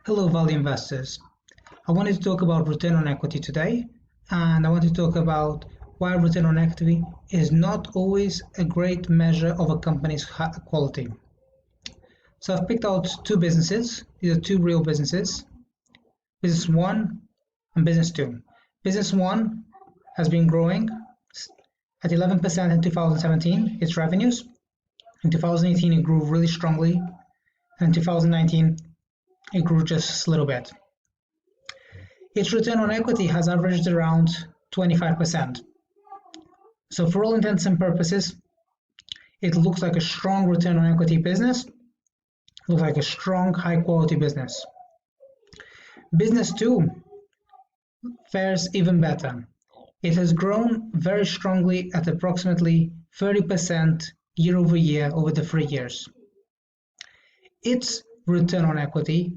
Hello, value investors. I wanted to talk about return on equity today, and I want to talk about why return on equity is not always a great measure of a company's quality. So I've picked out two businesses. These are two real businesses, Business One and Business Two. Business One has been growing at 11% in 2017, its revenues. In 2018, it grew really strongly, and in 2019, it grew just a little bit. Its return on equity has averaged around 25%. So for all intents and purposes, it looks like a strong return on equity business, looks like a strong, high quality business. Business 2 fares even better. It has grown very strongly at approximately 30% year over year over the 3 years. Its return on equity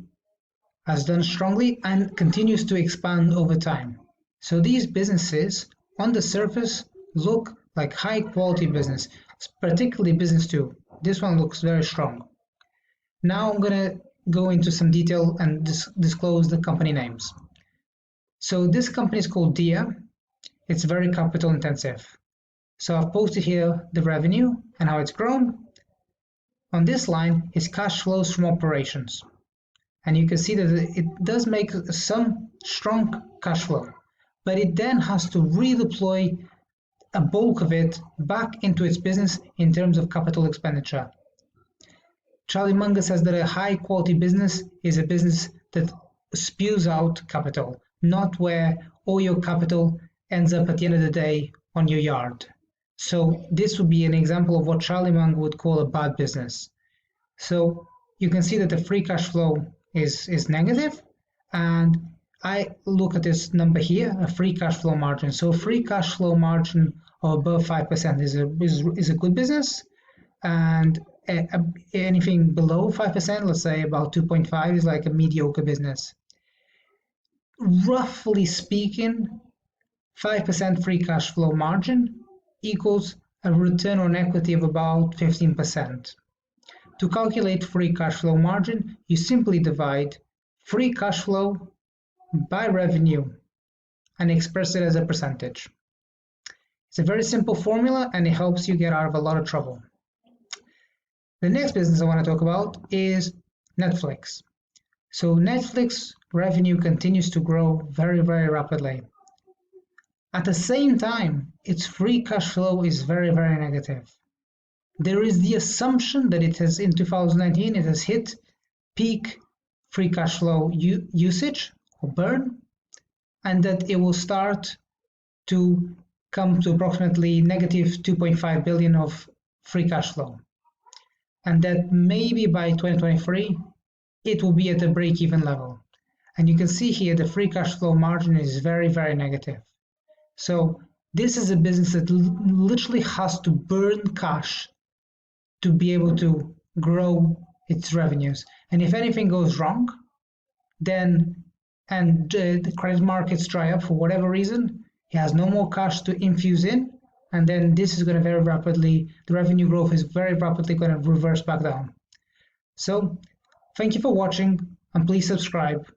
has done strongly and continues to expand over time. So these businesses on the surface look like high quality business, particularly Business 2. This one looks very strong. Now I'm going to go into some detail and disclose the company names. So this company is called Dia. It's very capital intensive. So I've posted here the revenue and how it's grown. On this line is cash flows from operations. And you can see that it does make some strong cash flow, but it then has to redeploy a bulk of it back into its business in terms of capital expenditure. Charlie Munger says that a high quality business is a business that spews out capital, not where all your capital ends up at the end of the day on your yard. So this would be an example of what Charlie Munger would call a bad business. So you can see that the free cash flow is negative, and I look at this number here, a free cash flow margin. So free cash flow margin of above 5% is a good business, and anything below 5%, let's say about 2.5, is like a mediocre business. Roughly speaking, 5% free cash flow margin equals a return on equity of about 15%. To calculate free cash flow margin, you simply divide free cash flow by revenue and express it as a percentage. It's a very simple formula and it helps you get out of a lot of trouble. The next business I want to talk about is Netflix. So Netflix revenue continues to grow very, very rapidly. At the same time, its free cash flow is very, very negative. There is the assumption that in 2019, it has hit peak free cash flow usage or burn, and that it will start to come to approximately negative 2.5 billion of free cash flow. And that maybe by 2023, it will be at a break-even level. And you can see here the free cash flow margin is very, very negative. So this is a business that literally has to burn cash to be able to grow its revenues. And if anything goes wrong, then the credit markets dry up for whatever reason, he has no more cash to infuse in, and then this is going to very rapidly, the revenue growth is very rapidly going to reverse back down. So thank you for watching, and please subscribe.